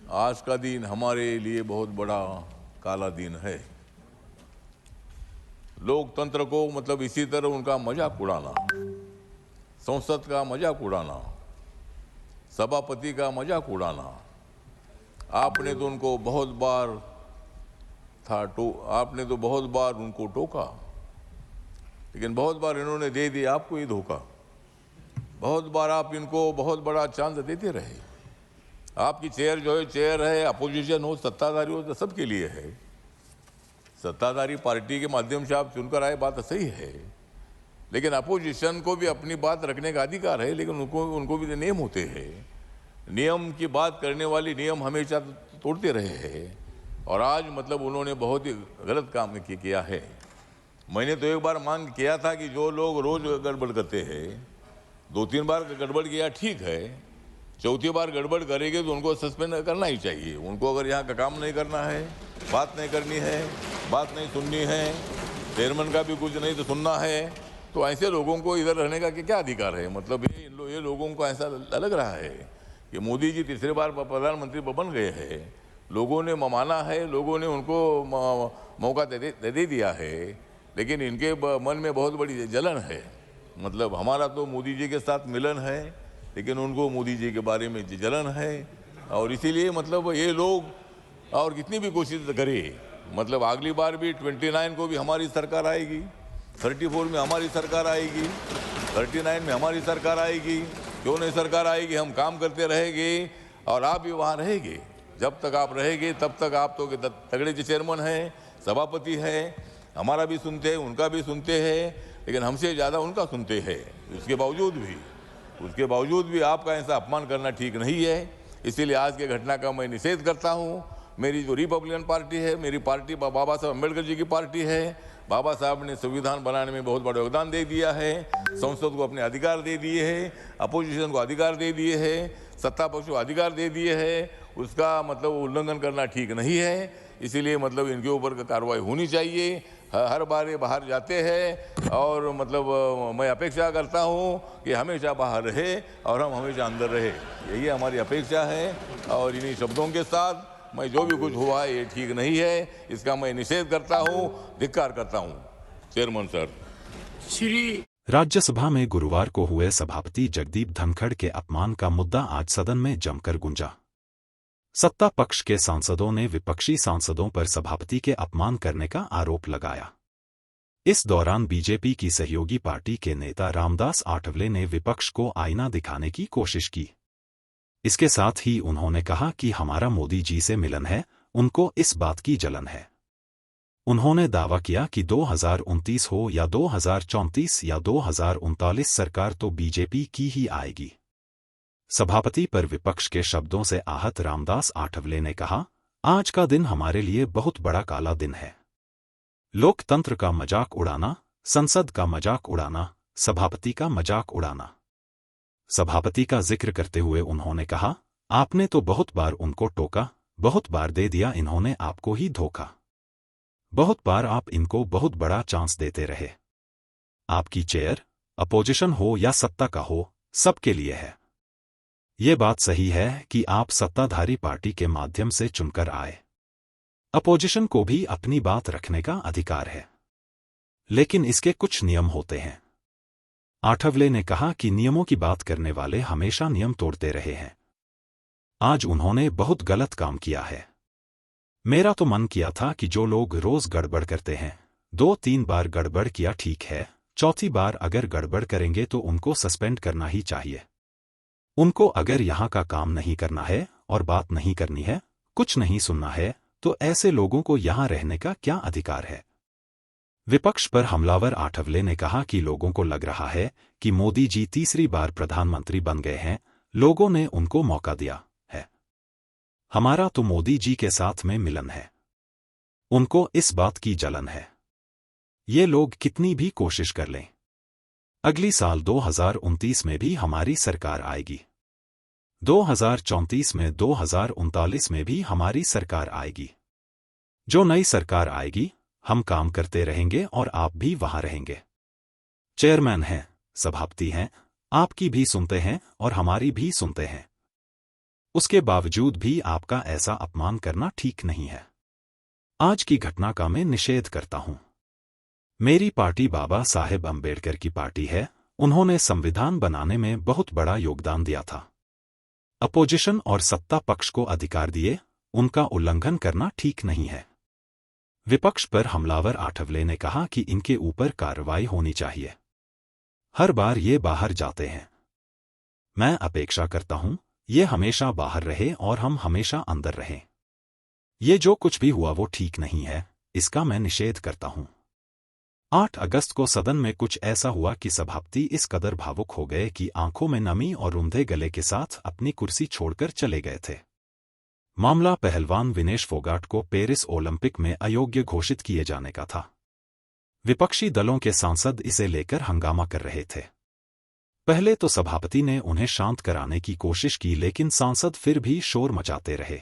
आज का दिन हमारे लिए बहुत बड़ा काला दिन है। लोकतंत्र को मतलब इसी तरह उनका मजाक उड़ाना, संसद का मजाक उड़ाना, सभापति का मजाक उड़ाना, आपने तो उनको बहुत बार आपने तो बहुत बार उनको टोका, लेकिन बहुत बार इन्होंने दे दिया आपको ही धोखा। बहुत बार आप इनको बहुत बड़ा चांस देते रहे। आपकी चेयर जो है, चेयर है, अपोजिशन हो, सत्ताधारी हो, तो सबके लिए है। सत्ताधारी पार्टी के माध्यम से आप चुनकर आए, बात सही है, लेकिन अपोजिशन को भी अपनी बात रखने का अधिकार है, लेकिन उनको भी नियम होते हैं। नियम की बात करने वाली नियम हमेशा तोड़ते रहे हैं, और आज मतलब उन्होंने बहुत ही गलत काम किया है। मैंने तो एक बार मांग किया था कि जो लोग रोज गड़बड़ करते हैं, 2-3 बार गड़बड़ किया ठीक है, चौथी बार गड़बड़ करेंगे तो उनको सस्पेंड करना ही चाहिए। उनको अगर यहाँ का काम नहीं करना है, बात नहीं करनी है, बात नहीं सुननी है, चेयरमैन का भी कुछ नहीं तो सुनना है, तो ऐसे लोगों को इधर रहने का क्या अधिकार है? मतलब ये लोगों को ऐसा लग रहा है कि मोदी जी तीसरी बार प्रधानमंत्री बन गए हैं, लोगों ने माना है, लोगों ने उनको मौका दे दिया है, लेकिन इनके मन में बहुत बड़ी जलन है। मतलब हमारा तो मोदी जी के साथ मिलन है, लेकिन उनको मोदी जी के बारे में जलन है, और इसीलिए मतलब ये लोग और कितनी भी कोशिश करें, मतलब अगली बार भी 29 को भी हमारी सरकार आएगी, 34 में हमारी सरकार आएगी, 39 में हमारी सरकार आएगी। क्यों नहीं सरकार आएगी? हम काम करते रहेंगे और आप भी वहाँ रहेंगे। जब तक आप रहेंगे तब तक आप तो तगड़े चेयरमैन हैं, सभापति हैं, हमारा भी सुनते हैं, उनका भी सुनते हैं, लेकिन हमसे ज़्यादा उनका सुनते हैं। उसके बावजूद भी आपका ऐसा अपमान करना ठीक नहीं है। इसीलिए आज के घटना का मैं निषेध करता हूँ। मेरी जो रिपब्लिकन पार्टी है, मेरी पार्टी बाबा साहब अम्बेडकर जी की पार्टी है। बाबा साहब ने संविधान बनाने में बहुत बड़ा योगदान दे दिया है, संसद को अपने अधिकार दे दिए हैं, अपोजिशन को अधिकार दे दिए हैं, सत्ता पक्ष को अधिकार दे दिए हैं। उसका मतलब उल्लंघन करना ठीक नहीं है। इसीलिए मतलब इनके ऊपर कार्रवाई होनी चाहिए। हर बार ये बाहर जाते हैं, और मतलब मैं अपेक्षा करता हूँ कि हमेशा बाहर रहे और हम हमेशा अंदर रहे, यही हमारी अपेक्षा है। और इन्हीं शब्दों के साथ मैं जो भी कुछ हुआ है ये ठीक नहीं है, इसका मैं निषेध करता हूँ, धिक्कार करता हूँ। Chairman sir. श्री राज्यसभा में गुरुवार को हुए सभापति जगदीप धनखड़ के अपमान का मुद्दा आज सदन में जमकर गूंजा। सत्ता पक्ष के सांसदों ने विपक्षी सांसदों पर सभापति के अपमान करने का आरोप लगाया। इस दौरान बीजेपी की सहयोगी पार्टी के नेता रामदास आठवले ने विपक्ष को आईना दिखाने की कोशिश की। इसके साथ ही उन्होंने कहा कि हमारा मोदी जी से मिलन है, उनको इस बात की जलन है। उन्होंने दावा किया कि 2029 हो या 2034 या 2039 सरकार तो बीजेपी की ही आएगी। सभापति पर विपक्ष के शब्दों से आहत रामदास आठवले ने कहा, आज का दिन हमारे लिए बहुत बड़ा काला दिन है। लोकतंत्र का मजाक उड़ाना, संसद का मजाक उड़ाना, सभापति का मजाक उड़ाना। सभापति का जिक्र करते हुए उन्होंने कहा, आपने तो बहुत बार उनको टोका, बहुत बार दे दिया इन्होंने आपको ही धोखा। बहुत बार आप इनको बहुत बड़ा चांस देते रहे। आपकी चेयर अपोजिशन हो या सत्ता का हो, सबके लिए है। ये बात सही है कि आप सत्ताधारी पार्टी के माध्यम से चुनकर आए। अपोजिशन को भी अपनी बात रखने का अधिकार है, लेकिन इसके कुछ नियम होते हैं। आठवले ने कहा कि नियमों की बात करने वाले हमेशा नियम तोड़ते रहे हैं। आज उन्होंने बहुत गलत काम किया है। मेरा तो मन किया था कि जो लोग रोज गड़बड़ करते हैं, 2-3 बार गड़बड़ किया ठीक है, चौथी बार अगर गड़बड़ करेंगे तो उनको सस्पेंड करना ही चाहिए। उनको अगर यहाँ का काम नहीं करना है और बात नहीं करनी है, कुछ नहीं सुनना है, तो ऐसे लोगों को यहाँ रहने का क्या अधिकार है? विपक्ष पर हमलावर आठवले ने कहा कि लोगों को लग रहा है कि मोदी जी तीसरी बार प्रधानमंत्री बन गए हैं, लोगों ने उनको मौका दिया है। हमारा तो मोदी जी के साथ में मिलन है, उनको इस बात की जलन है। ये लोग कितनी भी कोशिश कर लें, अगली साल 2029 में भी हमारी सरकार आएगी, 2034 में, 2039 में भी हमारी सरकार आएगी। जो नई सरकार आएगी, हम काम करते रहेंगे और आप भी वहां रहेंगे। चेयरमैन हैं, सभापति हैं, आपकी भी सुनते हैं और हमारी भी सुनते हैं। उसके बावजूद भी आपका ऐसा अपमान करना ठीक नहीं है। आज की घटना का मैं निषेध करता हूं। मेरी पार्टी बाबा साहेब अंबेडकर की पार्टी है। उन्होंने संविधान बनाने में बहुत बड़ा योगदान दिया था। अपोजिशन और सत्ता पक्ष को अधिकार दिए, उनका उल्लंघन करना ठीक नहीं है। विपक्ष पर हमलावर आठवले ने कहा कि इनके ऊपर कार्रवाई होनी चाहिए। हर बार ये बाहर जाते हैं। मैं अपेक्षा करता हूं ये हमेशा बाहर रहे और हम हमेशा अंदर रहें। ये जो कुछ भी हुआ वो ठीक नहीं है, इसका मैं निषेध करता हूं। 8 अगस्त को सदन में कुछ ऐसा हुआ कि सभापति इस कदर भावुक हो गए कि आंखों में नमी और रुंधे गले के साथ अपनी कुर्सी छोड़कर चले गए थे। मामला पहलवान विनेश फोगाट को पेरिस ओलंपिक में अयोग्य घोषित किए जाने का था। विपक्षी दलों के सांसद इसे लेकर हंगामा कर रहे थे। पहले तो सभापति ने उन्हें शांत कराने की कोशिश की, लेकिन सांसद फिर भी शोर मचाते रहे।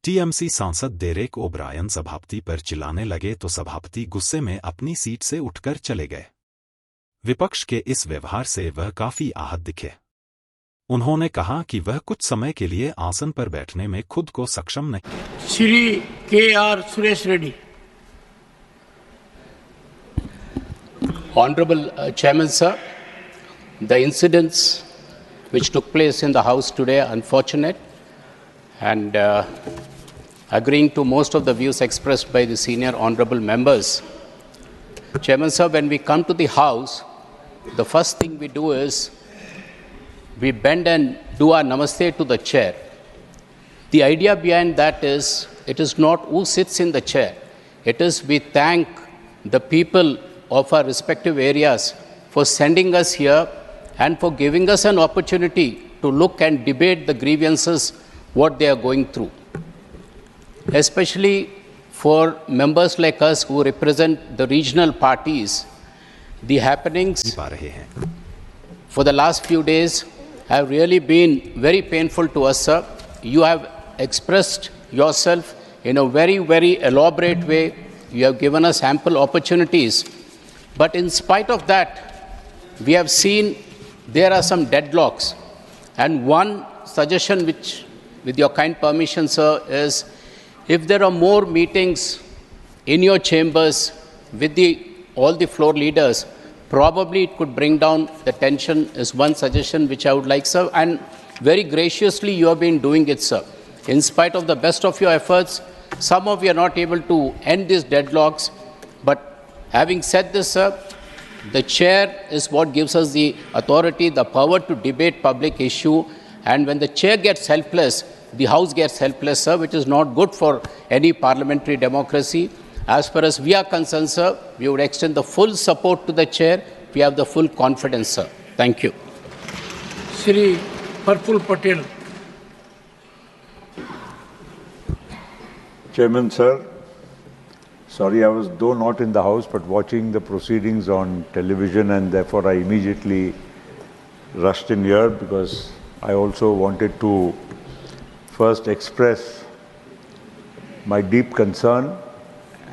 टीएमसी सांसद डेरेक ओब्रायन सभापति पर चिल्लाने लगे तो सभापति गुस्से में अपनी सीट से उठकर चले गए। विपक्ष के इस व्यवहार से वह काफी आहत दिखे। उन्होंने कहा कि वह कुछ समय के लिए आसन पर बैठने में खुद को सक्षम नहीं। Shri KR. Suresh Reddy. Honorable Chairman, sir, the incidents which took place in the House today are unfortunate, and agreeing to most of the views expressed by the senior honorable members. Chairman, sir, when we come to the House, the first thing we do is we bend and do our namaste to the chair. The idea behind that is, it is not who sits in the chair. It is we thank the people of our respective areas for sending us here and for giving us an opportunity to look and debate the grievances, what they are going through. Especially for members like us who represent the regional parties, the happenings for the last few days have really been very painful to us, sir. You have expressed yourself in a very, very elaborate way. You have given us ample opportunities. But in spite of that, we have seen there are some deadlocks. And one suggestion which, with your kind permission, sir, is if there are more meetings in your chambers with all the floor leaders, probably it could bring down the tension, is one suggestion which I would like, sir. And very graciously you have been doing it, sir. In spite of the best of your efforts, some of you are not able to end these deadlocks. But having said this, sir, the chair is what gives us the authority, the power to debate public issue. And when the chair gets helpless, the House gets helpless, sir, which is not good for any parliamentary democracy. As far as we are concerned, sir, we would extend the full support to the chair. We have the full confidence, sir. Thank you. Shri Praful Patel. Chairman, sir, sorry, I was though not in the House, but watching the proceedings on television, and therefore I immediately rushed in here because I also wanted to first express my deep concern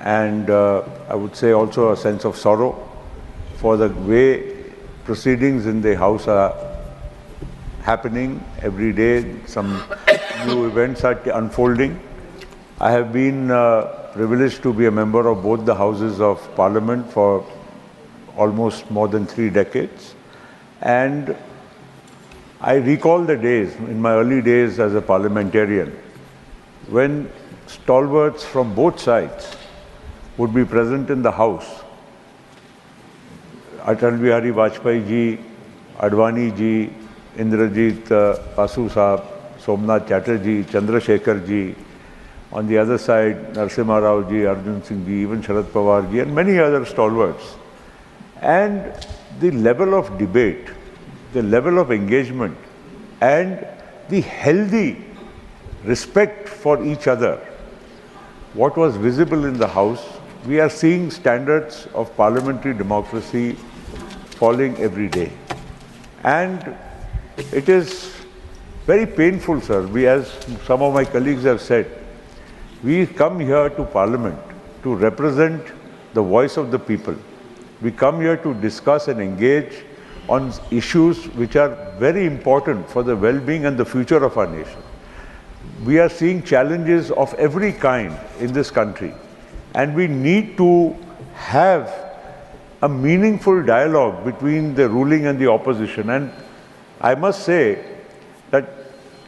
and I would say also a sense of sorrow for the way proceedings in the House are happening every day. Some new events are unfolding. I have been privileged to be a member of both the Houses of Parliament for almost more than 3 decades. And I recall the days, in my early days as a parliamentarian, when stalwarts from both sides would be present in the House. Atal Bihari Vajpayee ji, Advani ji, Indrajit Basu Sahab, Somnath Chatterjee, Chandrasekhar ji. On the other side, Narasimha Rao ji, Arjun Singh ji, even Sharad Pawar ji, and many other stalwarts. And the level of debate, the level of engagement, and the healthy respect for each other, what was visible in the House, we are seeing standards of parliamentary democracy falling every day. And it is very painful, sir. We, as some of my colleagues have said, we come here to Parliament to represent the voice of the people. We come here to discuss and engage on issues which are very important for the well-being and the future of our nation. We are seeing challenges of every kind in this country, and we need to have a meaningful dialogue between the ruling and the opposition. And I must say that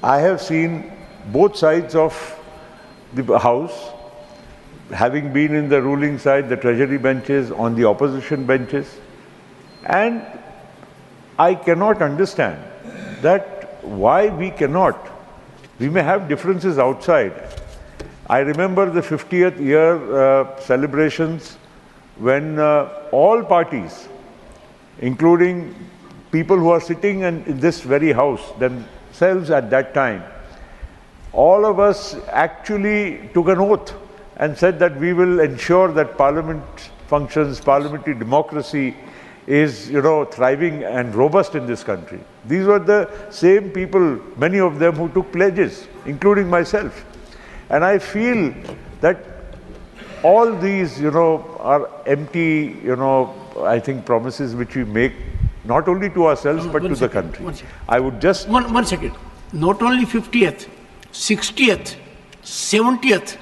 I have seen both sides of the House, having been in the ruling side, the treasury benches, on the opposition benches, and I cannot understand that why we cannot. We may have differences outside. I remember the 50th year celebrations when all parties, including people who are sitting in this very house themselves at that time, all of us actually took an oath and said that we will ensure that Parliament functions, parliamentary democracy is, thriving and robust in this country. These were the same people, many of them, who took pledges, including myself. And I feel that all these, are empty, I think, promises which we make not only to ourselves but to the country. I would just... One second. Not only 50th, 60th, 70th,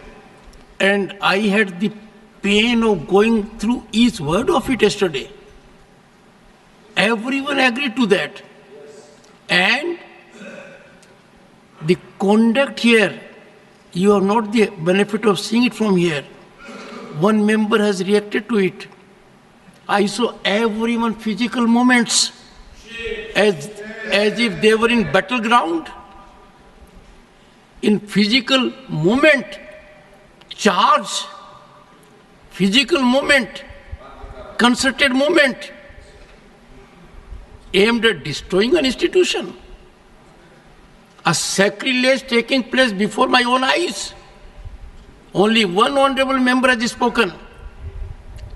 and I had the pain of going through each word of it yesterday. Everyone agreed to that. And the conduct here, you have not the benefit of seeing it from here. One member has reacted to it. I saw everyone physical movements as if they were in battleground. In physical movement, charge, physical movement, concerted movement, aimed at destroying an institution. A sacrilege taking place before my own eyes. Only one honorable member has spoken.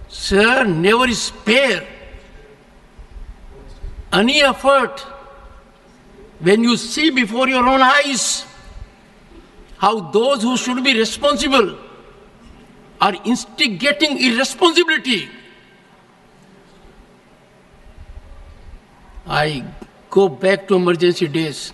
Sir, never spare any effort when you see before your own eyes how those who should be responsible are instigating irresponsibility. I go back to emergency days.